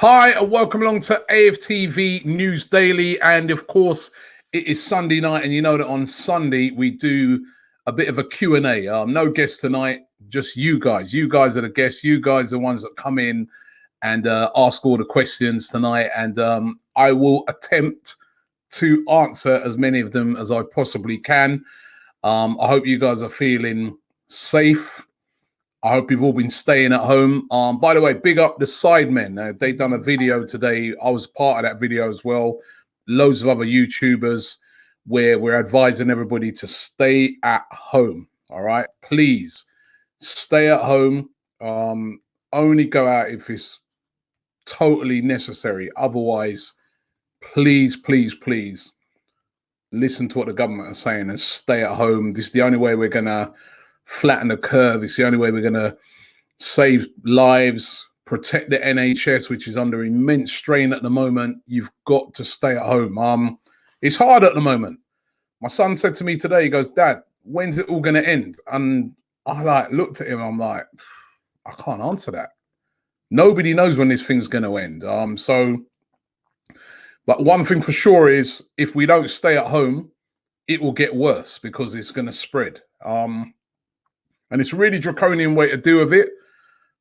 Hi, and welcome along to AFTV News Daily. And of course, it is Sunday night, and you know that on Sunday we do a bit of a Q&A. No guests tonight, just you guys. You guys are the guests. You guys are the ones that come in and ask all the questions tonight. And I will attempt to answer as many of them as I possibly can. I hope you guys are feeling safe. I hope you've all been staying at home. By the way, big up the Sidemen. They done a video today. I was part of that video as well. Loads of other YouTubers where we're advising everybody to stay at home. All right, please stay at home. Only go out if it's totally necessary. Otherwise, please listen to what the government is saying and stay at home. This is the only way we're gonna flatten the curve. It's the only way we're going to save lives, protect the NHS, which is under immense strain at the moment. You've got to stay at home. It's hard at the moment. My son said to me today, he goes, "Dad, when's it all going to end?" And I looked at him. I'm like, I can't answer that. Nobody knows when this thing's going to end. But one thing for sure is if we don't stay at home, it will get worse because it's going to spread. And it's a really draconian way to deal with it.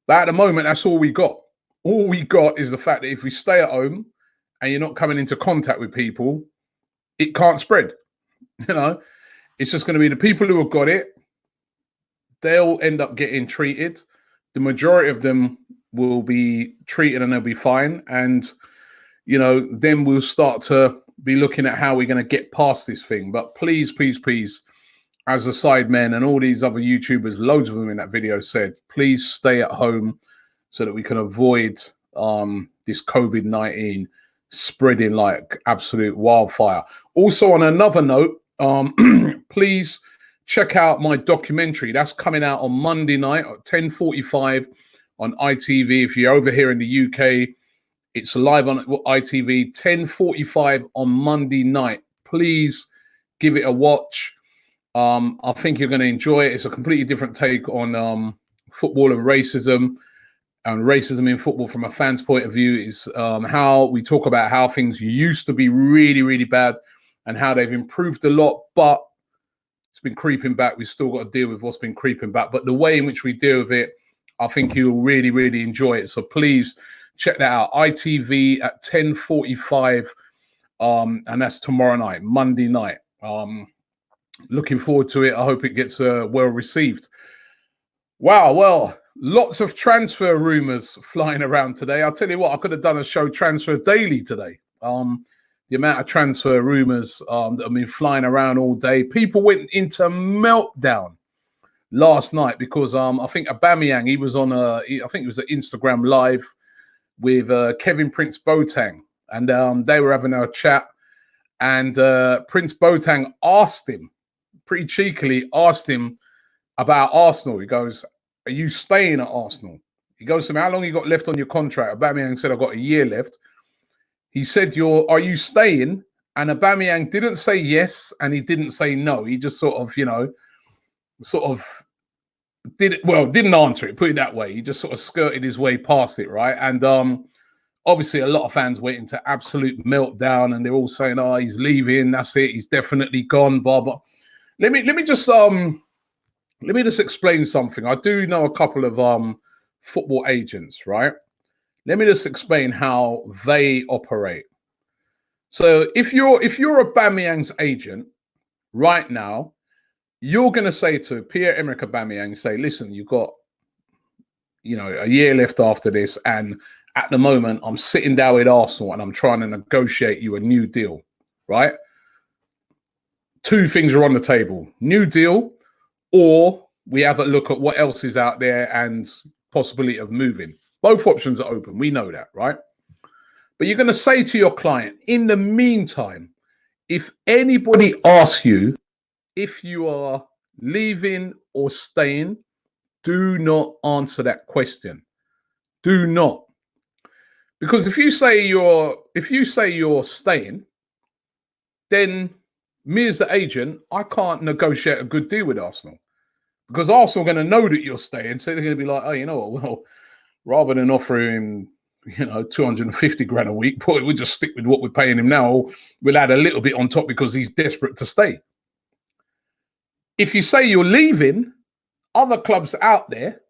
But at the moment, that's all we got. All we got is the fact that if we stay at home and you're not coming into contact with people, it can't spread. You know, it's just going to be the people who have got it. They'll end up getting treated. The majority of them will be treated and they'll be fine. And, you know, then we'll start to be looking at how we're going to get past this thing. But please, as the Sidemen and all these other YouTubers, loads of them in that video said, please stay at home so that we can avoid this COVID-19 spreading like absolute wildfire. Also, on another note, please check out my documentary. That's coming out on Monday night at 10:45 on ITV. If you're over here in the UK, it's live on ITV, 10:45 on Monday night. Please give it a watch. I think you're going to enjoy it. It's a completely different take on football and racism in football from a fan's point of view. Is how we talk about how things used to be really bad and how they've improved a lot, but it's been creeping back. We've still got to deal with what's been creeping back, but the way in which we deal with it, I think you'll really enjoy it. So please check that out. ITV at 10:45, and that's tomorrow night, Monday night. Looking forward to it. I hope it gets well received. Wow, well, lots of transfer rumors flying around today. I'll tell you what, I could have done a show Transfer Daily today. The amount of transfer rumors that have been flying around all day. People went into meltdown last night because I think Aubameyang, he was on I think it was an Instagram live with Kevin Prince Boateng, and they were having a chat, and Prince Boateng asked him, pretty cheekily asked him about Arsenal. He goes, "Are you staying at Arsenal?" He goes to him, "How long you got left on your contract?" Aubameyang said, "I've got a year left." He said, "Are you staying?" And Aubameyang didn't say yes, and he didn't say no. He just sort of didn't answer it, put it that way. He just sort of skirted his way past it, right? And obviously a lot of fans went into absolute meltdown, and they're all saying, "Oh, he's leaving. That's it. He's definitely gone." Blah blah. Let me just explain something. I do know a couple of football agents, right? Let me just explain how they operate. So if you're Aubameyang's agent right now, you're going to say to Pierre-Emerick Aubameyang, say, "Listen, you've got, a year left after this, and at the moment I'm sitting down with Arsenal and I'm trying to negotiate you a new deal," right? Two things are on the table: new deal, or we have a look at what else is out there and possibility of moving. Both options are open. We know that, right? But you're going to say to your client, in the meantime, if anybody asks you if you are leaving or staying, do not answer that question. Do not. Because if you say you're staying, then me as the agent, I can't negotiate a good deal with Arsenal, because Arsenal are going to know that you're staying. So they're going to be like, "Oh, you know what? Well, rather than offer him, 250 grand a week, but we'll just stick with what we're paying him now. Or we'll add a little bit on top because he's desperate to stay. If you say you're leaving, other clubs out there,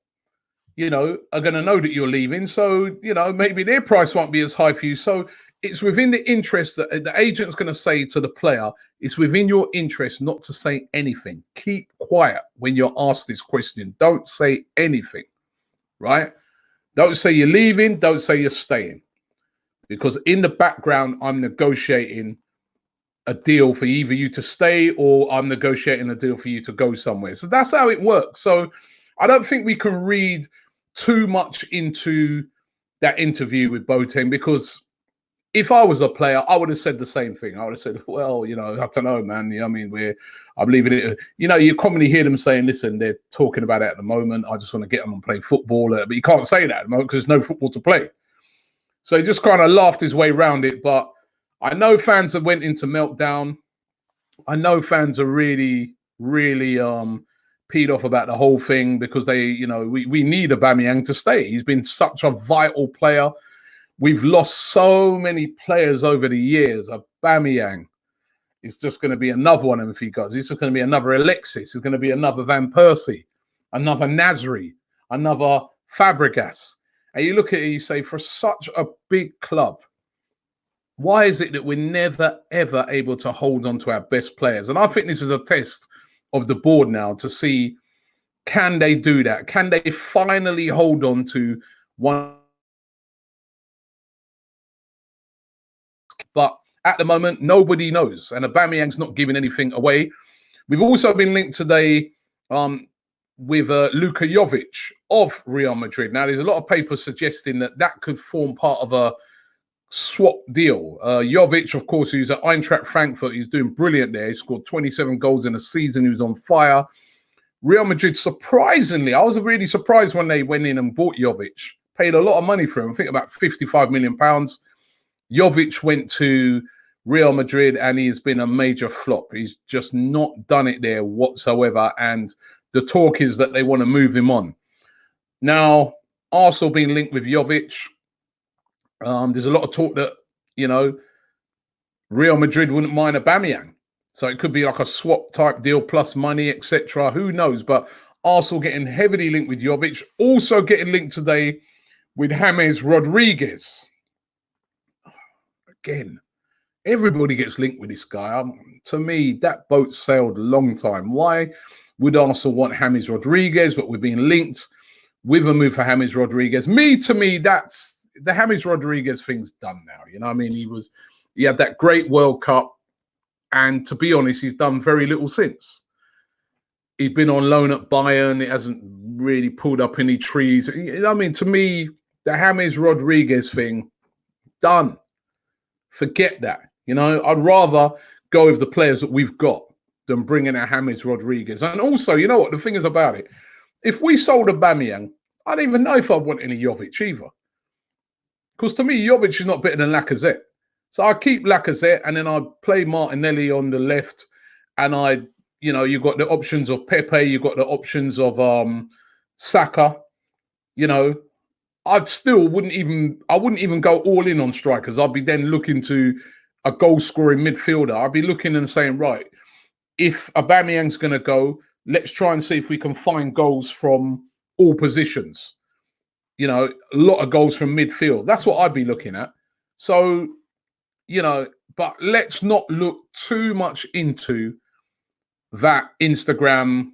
are going to know that you're leaving. So, maybe their price won't be as high for you. So it's within the interest that the agent's going to say to the player, it's within your interest not to say anything. Keep quiet when you're asked this question. Don't say anything, right? Don't say you're leaving. Don't say you're staying. Because in the background, I'm negotiating a deal for either you to stay or I'm negotiating a deal for you to go somewhere. So that's how it works. So I don't think we can read too much into that interview with Boateng, because if I was a player, I would have said the same thing. I would have said, well, I don't know, man. I'm leaving it. You commonly hear them saying, listen, they're talking about it at the moment. I just want to get them and play football. But you can't say that at the moment because there's no football to play. So he just kind of laughed his way around it. But I know fans that went into meltdown. I know fans are really, really peed off about the whole thing because we need Aubameyang to stay. He's been such a vital player. We've lost so many players over the years. Aubameyang is just going to be another one of them if he goes. He's just going to be another Alexis. He's going to be another Van Persie, another Nasri, another Fabregas. And you look at it, you say, for such a big club, why is it that we're never, ever able to hold on to our best players? And I think this is a test of the board now to see, can they do that? Can they finally hold on to one? But at the moment, nobody knows. And Aubameyang's not giving anything away. We've also been linked today with Luka Jovic of Real Madrid. Now, there's a lot of papers suggesting that could form part of a swap deal. Jovic, of course, who's at Eintracht Frankfurt, he's doing brilliant there. He scored 27 goals in a season. He was on fire. Real Madrid, surprisingly, I was really surprised when they went in and bought Jovic. Paid a lot of money for him, I think about £55 million. Jovic went to Real Madrid and he's been a major flop. He's just not done it there whatsoever. And the talk is that they want to move him on. Now, Arsenal being linked with Jovic. There's a lot of talk that, Real Madrid wouldn't mind Aubameyang. So it could be like a swap type deal plus money, etc. Who knows? But Arsenal getting heavily linked with Jovic. Also getting linked today with James Rodriguez. Again, everybody gets linked with this guy. To me, that boat sailed a long time. Why would Arsenal want James Rodriguez, but we're being linked with a move for James Rodriguez? To me, that's the James Rodriguez thing's done now. He had that great World Cup, and to be honest, he's done very little since. He's been on loan at Bayern. It hasn't really pulled up any trees. To me, the James Rodriguez thing, done. Forget that. I'd rather go with the players that we've got than bringing out James Rodriguez. And also, you know what? The thing is about it, if we sold Aubameyang, I don't even know if I'd want any Jovic either. Because to me, Jovic is not better than Lacazette. So I keep Lacazette and then I play Martinelli on the left. And you've got the options of Pepe, you've got the options of Saka. I wouldn't even go all in on strikers. I'd be then looking to a goal-scoring midfielder. I'd be looking and saying, right, if Aubameyang's going to go, let's try and see if we can find goals from all positions. A lot of goals from midfield. That's what I'd be looking at. So, but let's not look too much into that Instagram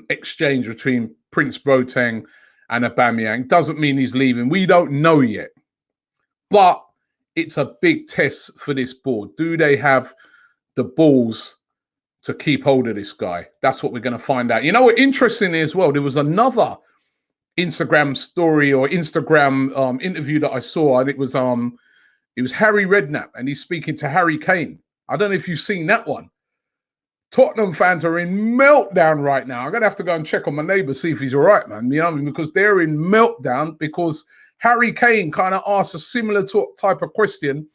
exchange between Prince Boateng and Aubameyang. Doesn't mean he's leaving. We don't know yet. But it's a big test for this board. Do they have the balls to keep hold of this guy? That's what we're going to find out. Interestingly as well, there was another Instagram story or Instagram interview that I saw, and it was Harry Redknapp, and he's speaking to Harry Kane. I don't know if you've seen that one. Tottenham fans are in meltdown right now. I'm going to have to go and check on my neighbour, see if he's all right, man. Because they're in meltdown because Harry Kane kind of asked a similar type of question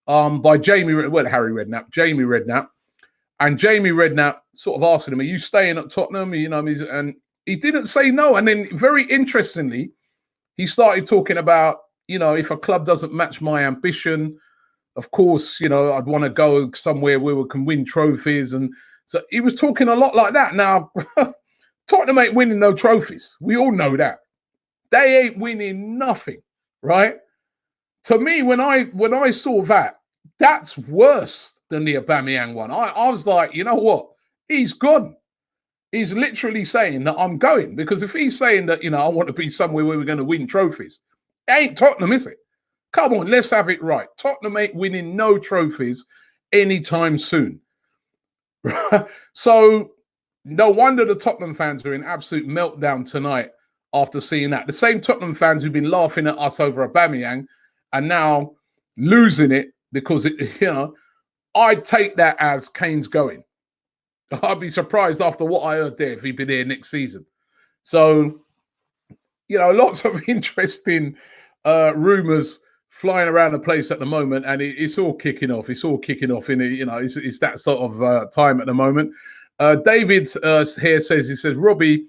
by Jamie Redknapp. And Jamie Redknapp sort of asked him, are you staying at Tottenham? And he didn't say no. And then very interestingly, he started talking about, if a club doesn't match my ambition, of course, I'd want to go somewhere where we can win trophies. And so he was talking a lot like that. Now, Tottenham ain't winning no trophies. We all know that. They ain't winning nothing, right? To me, when I saw that, that's worse than the Aubameyang one. I was like, you know what? He's gone. He's literally saying that I'm going. Because if he's saying that, I want to be somewhere where we're going to win trophies, it ain't Tottenham, is it? Come on, let's have it right. Tottenham ain't winning no trophies anytime soon. So no wonder the Tottenham fans are in absolute meltdown tonight after seeing that. The same Tottenham fans who've been laughing at us over Aubameyang are now losing it because, I'd take that as Kane's going. I'd be surprised after what I heard there if he'd be there next season. So, lots of interesting rumours flying around the place at the moment, and it's all kicking off. It's all kicking off in it's that sort of time at the moment. David here says, Robbie,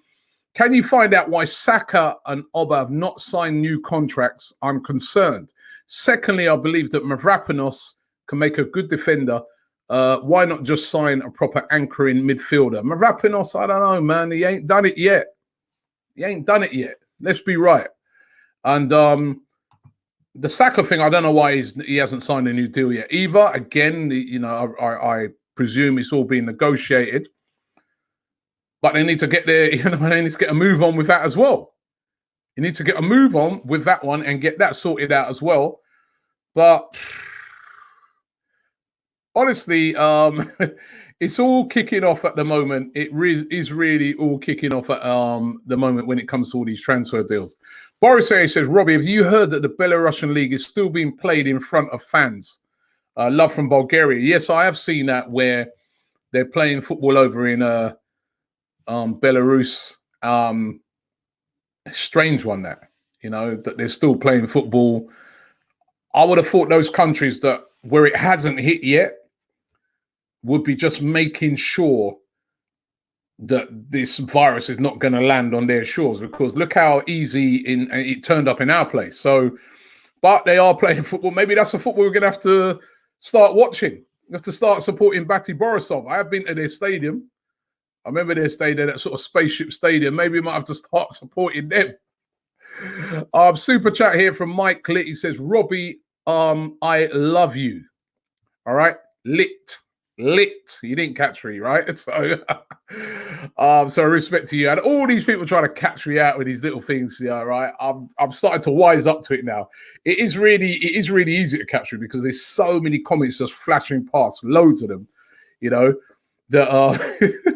can you find out why Saka and Auba have not signed new contracts? I'm concerned. Secondly, I believe that Mavropanos can make a good defender. Why not just sign a proper anchoring midfielder? Mavropanos, I don't know, man. He ain't done it yet. Let's be right. And the Saka thing, I don't know why he hasn't signed a new deal yet. Either, again, I presume it's all being negotiated. But they need to get there, they need to get a move on with that as well. You need to get a move on with that one and get that sorted out as well. But honestly, it's all kicking off at the moment. It is really all kicking off at the moment when it comes to all these transfer deals. Boris says, Robbie, have you heard that the Belarusian league is still being played in front of fans? Love from Bulgaria. Yes, I have seen that where they're playing football over in Belarus. Strange one that they're still playing football. I would have thought those countries that where it hasn't hit yet would be just making sure that this virus is not going to land on their shores, because look how easy it turned up in our place. So, but they are playing football. Maybe that's the football we're going to have to start watching. We have to start supporting Bati Borisov. I have been to their stadium. I remember their stadium, that sort of spaceship stadium. Maybe we might have to start supporting them. Super chat here from Mike Lit. He says, Robbie, I love you. All right. Lit. You didn't catch me, right? So, so respect to you. And all these people trying to catch me out with these little things, right? I'm starting to wise up to it now. It is really easy to catch me because there's so many comments just flashing past, loads of them, that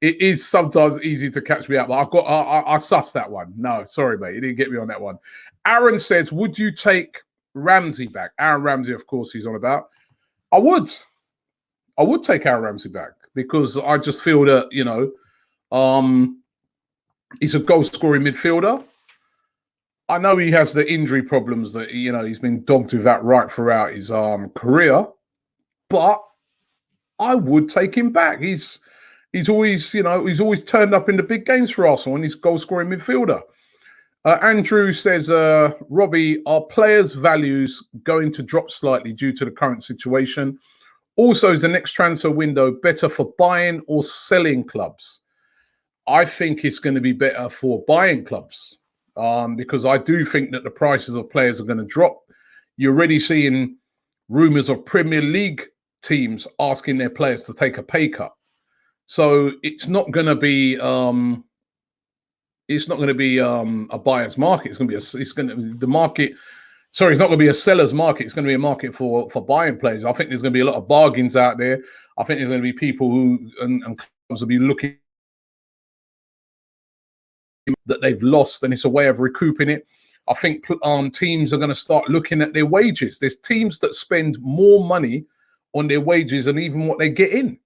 it is sometimes easy to catch me out. But I sussed that one. No, sorry, mate. You didn't get me on that one. Aaron says, would you take Ramsey back? Aaron Ramsey, of course, he's on about. I would take Aaron Ramsey back because I just feel that, he's a goal-scoring midfielder. I know he has the injury problems that, he's been dogged with that right throughout his career, but I would take him back. He's always, he's always turned up in the big games for Arsenal and he's goal-scoring midfielder. Andrew says, Robbie, are players' values going to drop slightly due to the current situation? Also, is the next transfer window better for buying or selling clubs? I think it's going to be better for buying clubs because I do think that the prices of players are going to drop. You're already seeing rumours of Premier League teams asking their players to take a pay cut. So it's not going to be a buyer's market. It's not going to be a seller's market. It's going to be a market for buying players. I think there's going to be a lot of bargains out there. I think there's going to be people who and clubs will be looking that they've lost, and it's a way of recouping it. I think teams are going to start looking at their wages. There's teams that spend more money on their wages than even what they get in,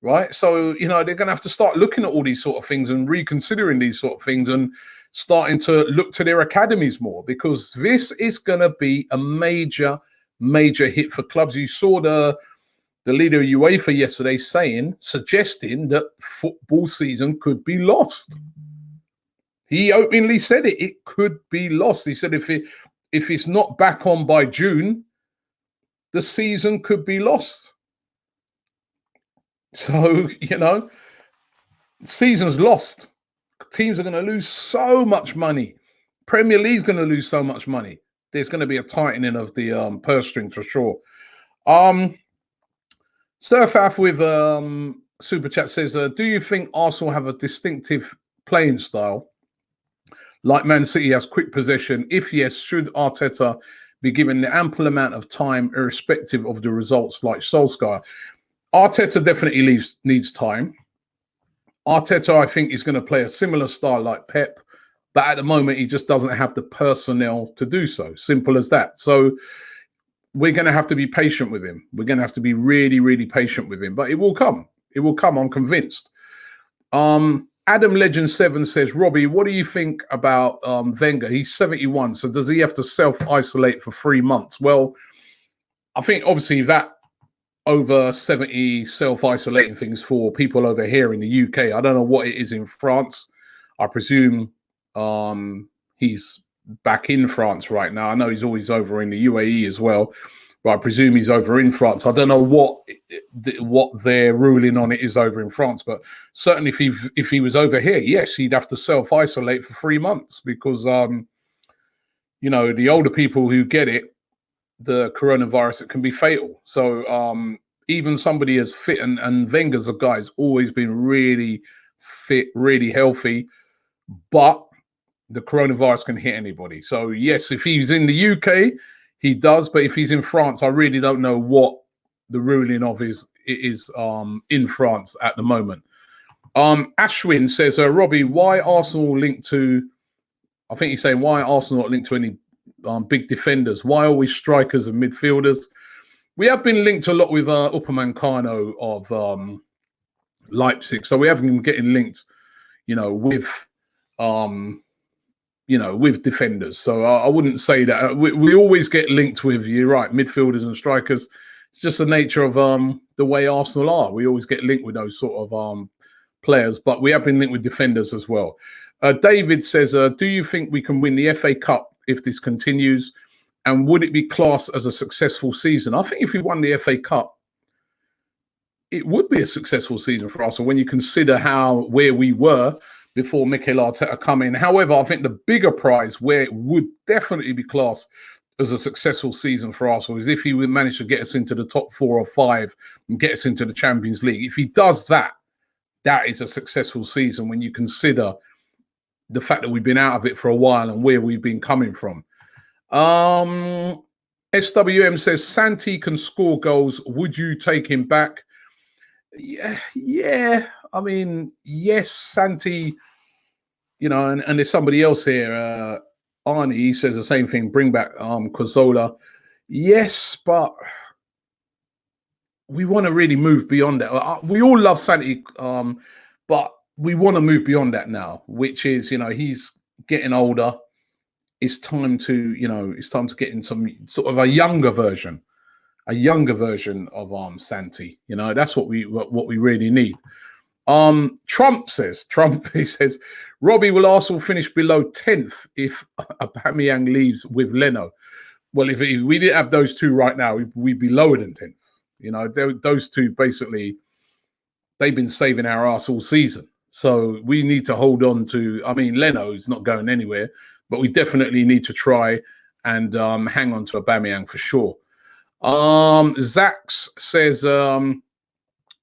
right? So, they're going to have to start looking at all these sort of things and reconsidering these sort of things and starting to look to their academies more, because this is going to be a major hit for clubs. You saw the leader of UEFA yesterday suggesting that football season could be lost. He openly said it could be lost. He said if if it's not back on by June, the season could be lost. So, season's lost. Teams are going to lose so much money. Premier League's going to lose so much money. There's going to be a tightening of the purse strings for sure. Surfath with Super Chat says, do you think Arsenal have a distinctive playing style like Man City has quick possession? If yes, should Arteta be given the ample amount of time irrespective of the results like Solskjaer? Arteta definitely needs time. Arteta, I think, is going to play a similar style like Pep, but at the moment, he just doesn't have the personnel to do so. Simple as that. So we're going to have to be patient with him. We're going to have to be really, really patient with him, but it will come. It will come, I'm convinced. Adam Legend 7 says, Robbie, what do you think about Wenger? He's 71, so does he have to self-isolate for 3 months? Well, I think obviously that over 70 self-isolating things for people over here in the UK. I don't know what it is in France. I presume he's back in France right now. I know he's always over in the UAE as well, but I presume he's over in France. I don't know what their ruling on it is over in France, but certainly if he was over here, yes, he'd have to self-isolate for 3 months because, the older people who get it, the coronavirus, it can be fatal. So even somebody as fit, and Wenger's a guy who's always been really fit, really healthy, but the coronavirus can hit anybody. So yes, if he's in the UK, he does, but if he's in France, I really don't know what the ruling of is in France at the moment. Ashwin says, Robbie, why Arsenal linked to, I think he's saying, why Arsenal not linked to any big defenders? Why always strikers and midfielders? We have been linked a lot with Upamecano of Leipzig, so we have been getting linked, with defenders. So I wouldn't say that we always get linked with, you're right, midfielders and strikers. It's just the nature of the way Arsenal are. We always get linked with those sort of players, but we have been linked with defenders as well. David says, do you think we can win the FA Cup if this continues? And would it be classed as a successful season? I think if we won the FA Cup, it would be a successful season for us. So when you consider where we were before Mikel Arteta come in. However, I think the bigger prize where it would definitely be classed as a successful season for Arsenal is if he would manage to get us into the top 4 or 5 and get us into the Champions League. If he does that, that is a successful season when you consider the fact that we've been out of it for a while and where we've been coming from. SWM says, Santi can score goals. Would you take him back? Yeah. I mean, yes, Santi, and there's somebody else here, Arnie, he says the same thing, bring back Cazorla. Yes, but we want to really move beyond that. We all love Santi, but we want to move beyond that now, which is, he's getting older. It's time to, get in some sort of a younger version of Santi. That's what we really need. Trump, he says, Robbie, will Arsenal finish below 10th if Aubameyang leaves with Leno? Well, if we didn't have those two right now, we'd be lower than 10th. Those two basically, they've been saving our arse all season. So we need to hold on to, Leno's not going anywhere, but we definitely need to try and hang on to Aubameyang for sure. Zax says,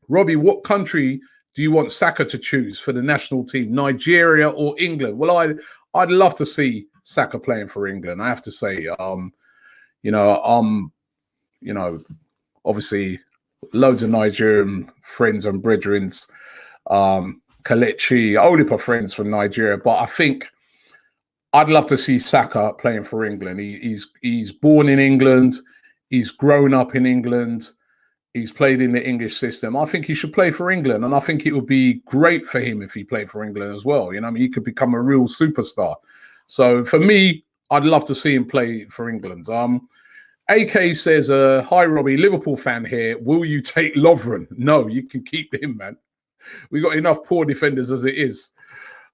Robbie, what country do you want Saka to choose for the national team, Nigeria or England? Well, I'd love to see Saka playing for England. I have to say, obviously loads of Nigerian friends and brethrens, Kelechi, Olipa friends from Nigeria, but I think I'd love to see Saka playing for England. He's born in England. He's grown up in England. He's played in the English system. I think he should play for England, and I think it would be great for him if he played for England as well. He could become a real superstar. So for me, I'd love to see him play for England. AK says, hi, Robbie, Liverpool fan here. Will you take Lovren? No, you can keep him, man. We got enough poor defenders as it is.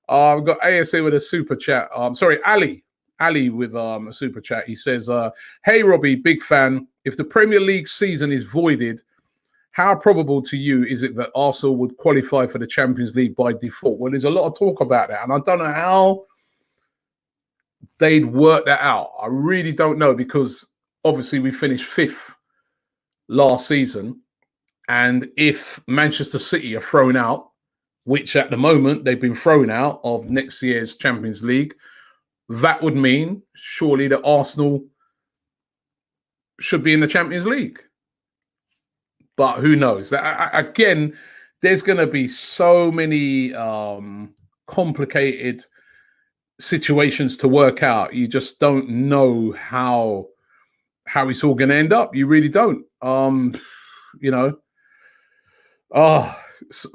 We've got ASA with a super chat. Ali Ali with a super chat. He says, hey, Robbie, big fan. If the Premier League season is voided, how probable to you is it that Arsenal would qualify for the Champions League by default? Well, there's a lot of talk about that, and I don't know how they'd work that out. I really don't know, because obviously we finished 5th last season, and if Manchester City are thrown out, which at the moment they've been thrown out of next year's Champions League, that would mean surely that Arsenal should be in the Champions League. But who knows? Again, there's going to be so many complicated situations to work out. You just don't know how it's all going to end up. You really don't. You know.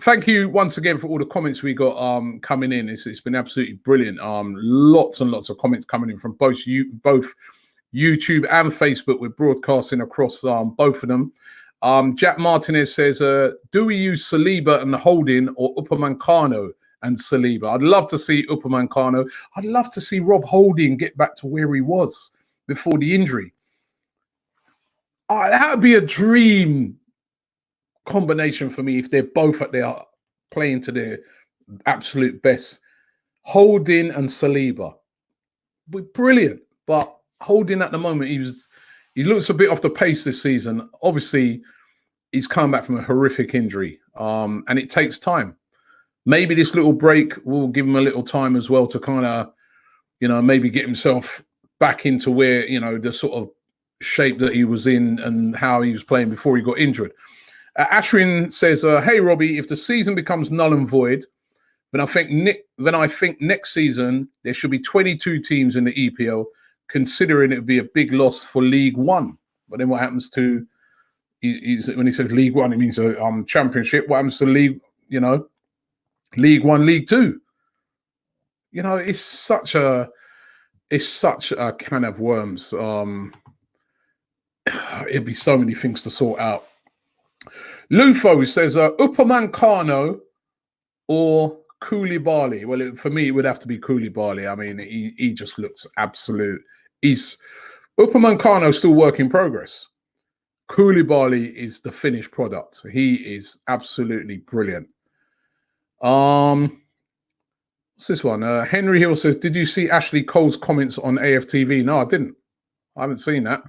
Thank you once again for all the comments we got coming in. It's been absolutely brilliant. Lots and lots of comments coming in from both YouTube and Facebook. We're broadcasting across both of them. Jack Martinez says, do we use Saliba and Holding or Upamecano and Saliba? I'd love to see Upamecano. I'd love to see Rob Holding get back to where he was before the injury. That would be a dream combination for me if they're both at their playing to their absolute best. Holding and Saliba would be brilliant, but Holding at the moment, he looks a bit off the pace this season. Obviously, he's come back from a horrific injury, and it takes time. Maybe this little break will give him a little time as well to kind of, maybe get himself back into where, the sort of shape that he was in and how he was playing before he got injured. Ashwin says, hey, Robbie, if the season becomes null and void, then I think next season there should be 22 teams in the EPL, considering it would be a big loss for League One. But then what happens to, when he says League One, it means a championship. What happens to League One, League Two? It's such a can of worms. It'd be so many things to sort out. Lufo says, Upamecano or Koulibaly. Well, for me, it would have to be Koulibaly. I mean, he just looks absolute. Upamecano still work in progress. Koulibaly is the finished product. He is absolutely brilliant. What's this one? Henry Hill says, did you see Ashley Cole's comments on AFTV? No, I didn't. I haven't seen that.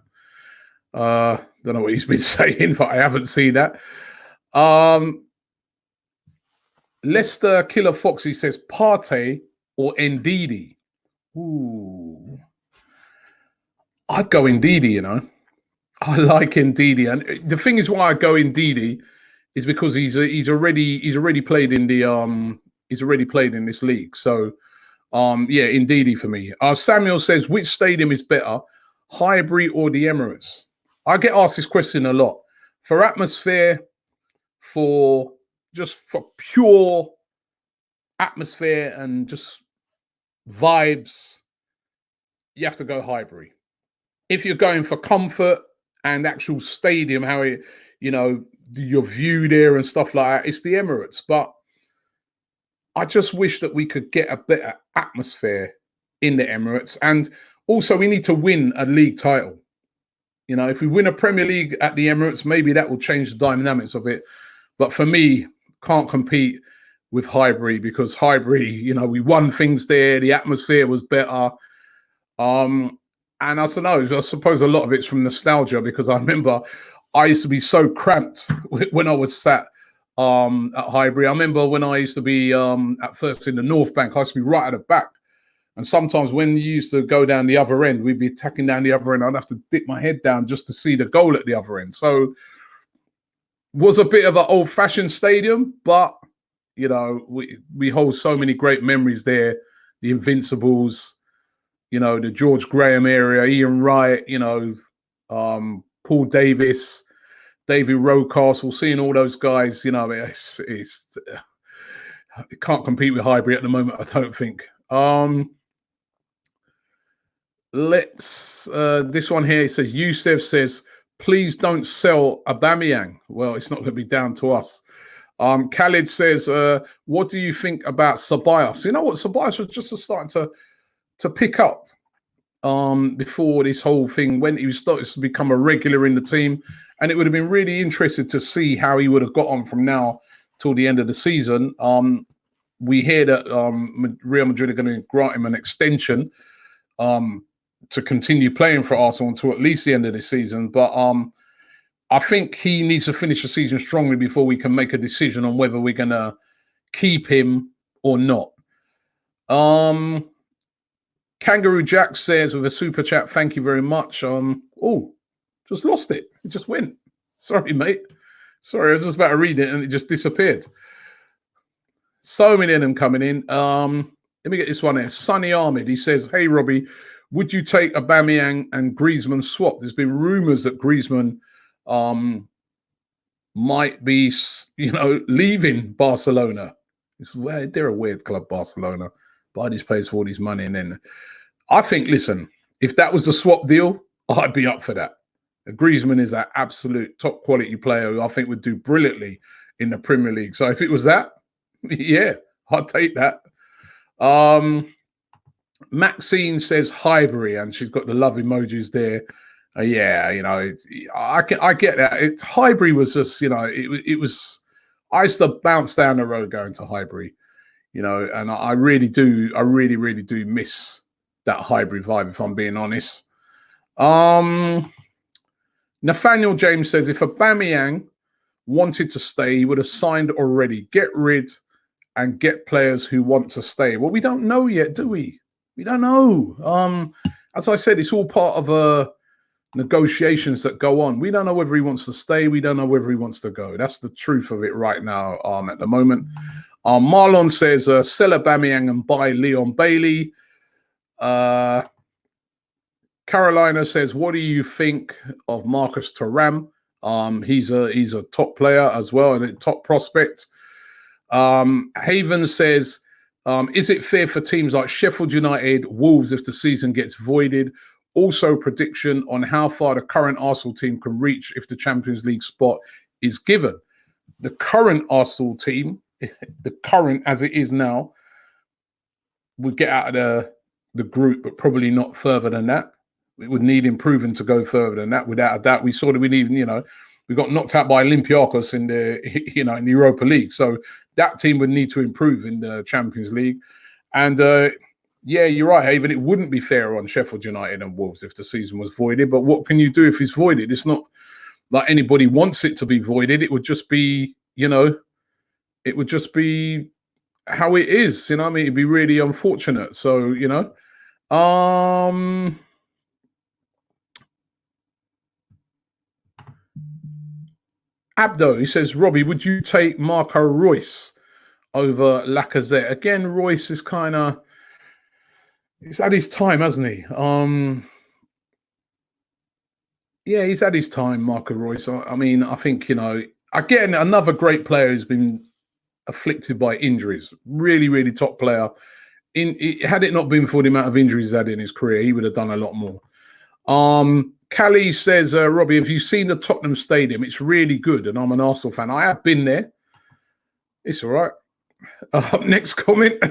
Don't know what he's been saying, but I haven't seen that. Leicester Killer Foxy says Partey or Ndidi. Ooh, I'd go Ndidi. I like Ndidi, and the thing is why I go Ndidi is because he's already played in the he's already played in this league. So yeah, Ndidi for me. Samuel says, which stadium is better, Highbury or the Emirates? I get asked this question a lot. For atmosphere, for pure atmosphere and just vibes, you have to go Highbury. If you're going for comfort and actual stadium, how it, your view there and stuff like that, it's the Emirates. But I just wish that we could get a better atmosphere in the Emirates. And also, we need to win a league title. If we win a Premier League at the Emirates, maybe that will change the dynamics of it. But for me, can't compete with Highbury, because Highbury, we won things there. The atmosphere was better. And I suppose a lot of it's from nostalgia, because I remember I used to be so cramped when I was sat at Highbury. I remember when I used to be at first in the North Bank, I used to be right at the back. And sometimes when you used to go down the other end, we'd be attacking down the other end. I'd have to dip my head down just to see the goal at the other end. So was a bit of an old-fashioned stadium, but, we hold so many great memories there. The Invincibles, the George Graham area, Ian Wright, Paul Davis, David Rocastle, seeing all those guys, it can't compete with Highbury at the moment, I don't think. This one here, it says, Youssef says, please don't sell Aubameyang. Well, it's not going to be down to us. Khalid says, what do you think about Ceballos? You know what? Ceballos was just starting to pick up. before this whole thing went. He was starting to become a regular in the team, and it would have been really interesting to see how he would have got on from now till the end of the season. We hear that Real Madrid are going to grant him an extension to continue playing for Arsenal until at least the end of the season. But I think he needs to finish the season strongly before we can make a decision on whether we're going to keep him or not. Kangaroo Jack says with a super chat, thank you very much. Just lost it. It just went. Sorry, mate. Sorry, I was just about to read it and it just disappeared. So many of them coming in. Let me get this one here. Sunny Ahmed, he says, hey, Robbie, would you take Aubameyang and Griezmann swap? There's been rumours that Griezmann might be, leaving Barcelona. They're a weird club, Barcelona. Buy these players for all this money. And then I think, listen, if that was the swap deal, I'd be up for that. Griezmann is an absolute top quality player who I think would do brilliantly in the Premier League. So if it was that, yeah, I'd take that. Maxine says Highbury, and she's got the love emojis there. I get that. Highbury was just, it was. I used to bounce down the road going to Highbury, and I really really do miss that Highbury vibe, if I'm being honest. Nathaniel James says if Aubameyang wanted to stay, he would have signed already. Get rid and get players who want to stay. Well, we don't know yet, do we? We don't know. As I said, it's all part of negotiations that go on. We don't know whether he wants to stay. We don't know whether he wants to go. That's the truth of it right now at the moment. Marlon says, sell Aubameyang and buy Leon Bailey. Carolina says, what do you think of Marcus Thuram? He's a top player as well and a top prospect. Haven says, is it fair for teams like Sheffield United, Wolves if the season gets voided? Also, prediction on how far the current Arsenal team can reach if the Champions League spot is given. The current Arsenal team, the current as it is now, would get out of the group, but probably not further than that. It would need improving to go further than that, without a doubt. We saw that we got knocked out by Olympiacos in in the Europa League. So that team would need to improve in the Champions League. And yeah, you're right, Haven. It wouldn't be fair on Sheffield United and Wolves if the season was voided. But what can you do if it's voided? It's not like anybody wants it to be voided. It would just be, it would just be how it is. It'd be really unfortunate. So, Abdo, he says, Robbie, would you take Marco Reus over Lacazette? Again, Reus is kind of, he's had his time, hasn't he? Yeah, he's had his time, Marco Reus. I think, again, another great player who's been afflicted by injuries. Really, really top player. Had it not been for the amount of injuries he's had in his career, he would have done a lot more. Callie says, Robbie, have you seen the Tottenham Stadium? It's really good, and I'm an Arsenal fan. I have been there. It's all right. Next comment.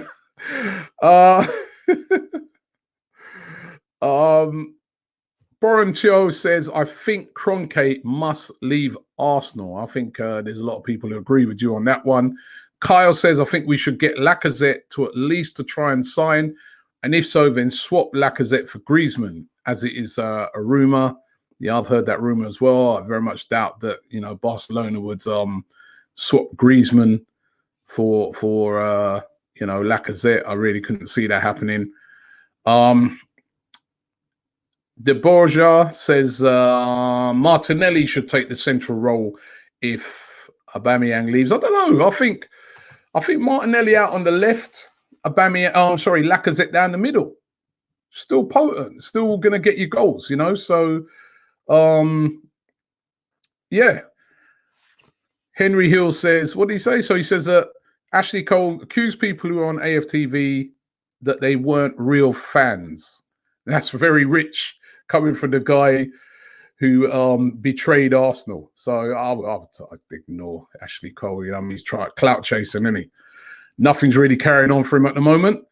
Borantio says, I think Kroenke must leave Arsenal. I think there's a lot of people who agree with you on that one. Kyle says, I think we should get Lacazette to at least to try and sign. And if so, then swap Lacazette for Griezmann, as it is a rumour. Yeah, I've heard that rumour as well. I very much doubt that, Barcelona would swap Griezmann for Lacazette. I really couldn't see that happening. De Borja says Martinelli should take the central role if Aubameyang leaves. I don't know. I think Martinelli out on the left, Lacazette down the middle. Still potent, still going to get you goals, So, yeah. Henry Hill says, what did he say? So he says that Ashley Cole accused people who are on AFTV that they weren't real fans. That's very rich coming from the guy who betrayed Arsenal. So I'll ignore Ashley Cole. He's trying clout chasing, isn't he? Nothing's really carrying on for him at the moment.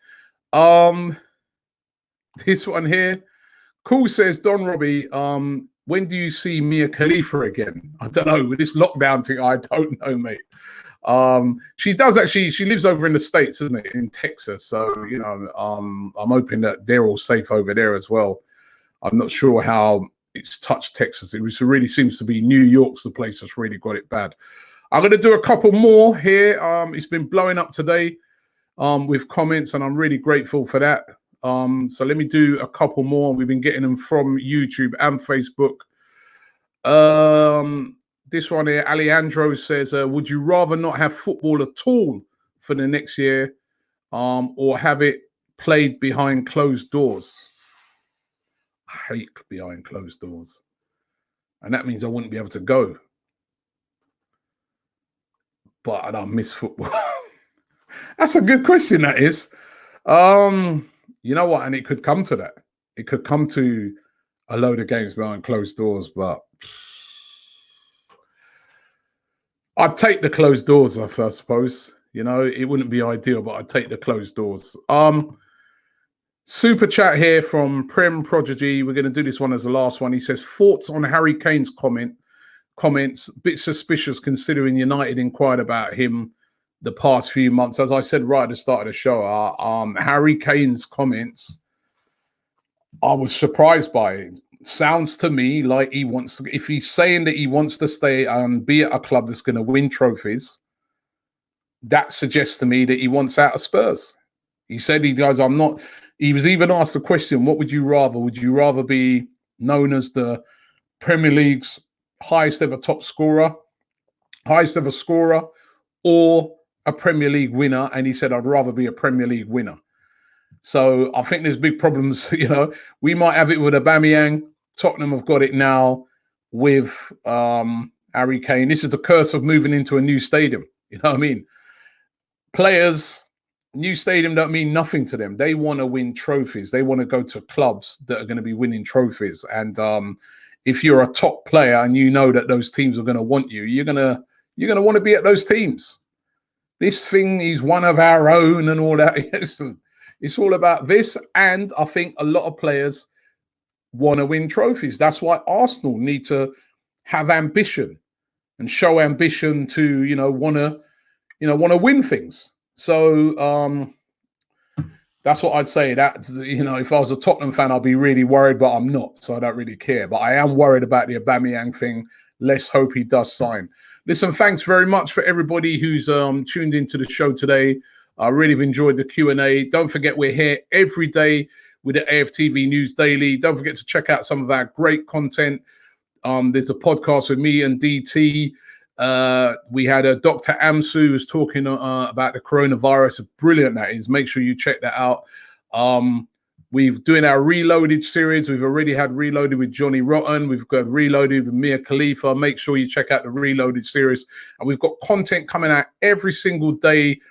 This one here, Cool says, Don Robbie, when do you see Mia Khalifa again? I don't know. With this lockdown thing, I don't know, mate. She does actually, she lives over in the States, isn't it? In Texas. So, you know, I'm hoping that they're all safe over there as well. I'm not sure how it's touched Texas. It really seems to be New York's the place that's really got it bad. I'm going to do a couple more here. It's been blowing up today with comments, and I'm really grateful for that. So let me do a couple more. We've been getting them from YouTube and Facebook. This one here, Alejandro says, would you rather not have football at all for the next year or have it played behind closed doors? I hate behind closed doors. And that means I wouldn't be able to go. But I don't miss football. That's a good question, that is. You know what? And it could come to that. It could come to a load of games behind closed doors, but I'd take the closed doors, I suppose. You know, it wouldn't be ideal, but I'd take the closed doors. Super chat here from Prem Prodigy. We're going to do this one as the last one. He says, thoughts on Harry Kane's comments, a bit suspicious considering United inquired about him the past few months. As I said right at the start of the show, Harry Kane's comments, I was surprised by it. Sounds to me like he wants to, if he's saying that he wants to stay and be at a club that's going to win trophies, that suggests to me that he wants out of Spurs. He said he goes, he was even asked the question, what would you rather? Would you rather be known as the Premier League's highest ever scorer, or a Premier League winner? And he said, I'd rather be a Premier League winner. So I think there's big problems. You know, we might have it with Aubameyang. Tottenham have got it now with Harry Kane. This is the curse of moving into a new stadium. You know what I mean? Players, new stadium don't mean nothing to them. They want to win trophies. They want to go to clubs that are going to be winning trophies. And if you're a top player and you know that those teams are going to want you, you're gonna want to be at those teams. This thing is one of our own and all that. It's all about this. And I think a lot of players want to win trophies. That's why Arsenal need to have ambition and show ambition to, want to win things. So that's what I'd say. That, if I was a Tottenham fan, I'd be really worried, but I'm not. So I don't really care. But I am worried about the Aubameyang thing. Let's hope he does sign. Listen, thanks very much for everybody who's tuned into the show today. I really have enjoyed the Q&A. Don't forget, we're here every day with the AFTV News Daily. Don't forget to check out some of our great content. There's a podcast with me and DT. We had Dr. Amsu who's talking about the coronavirus. Brilliant that is. Make sure you check that out. We're doing our Reloaded series. We've already had Reloaded with Johnny Rotten. We've got Reloaded with Mia Khalifa. Make sure you check out the Reloaded series. And we've got content coming out every single day.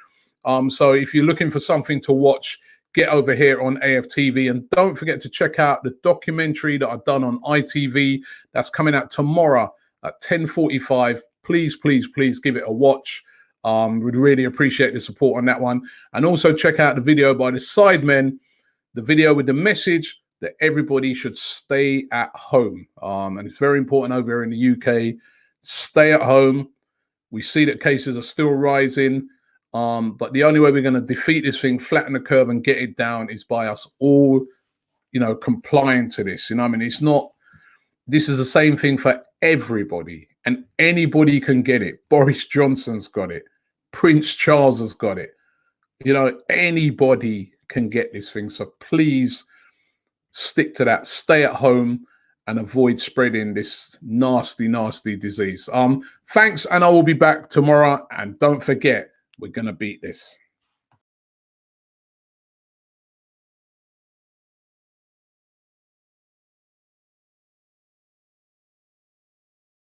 So if you're looking for something to watch, get over here on AFTV. And don't forget to check out the documentary that I've done on ITV. That's coming out tomorrow at 10:45. Please, please, please give it a watch. We'd really appreciate the support on that one. And also check out the video by the Sidemen, the video with the message that everybody should stay at home. And it's very important over here in the UK. Stay at home. We see that cases are still rising. But the only way we're going to defeat this thing, flatten the curve and get it down, is by us all, complying to this. I mean, this is the same thing for everybody, and anybody can get it. Boris Johnson's got it. Prince Charles has got it. Anybody can get this thing. So please stick to that. Stay at home and avoid spreading this nasty, nasty disease. Thanks, and I will be back tomorrow. And don't forget, we're going to beat this.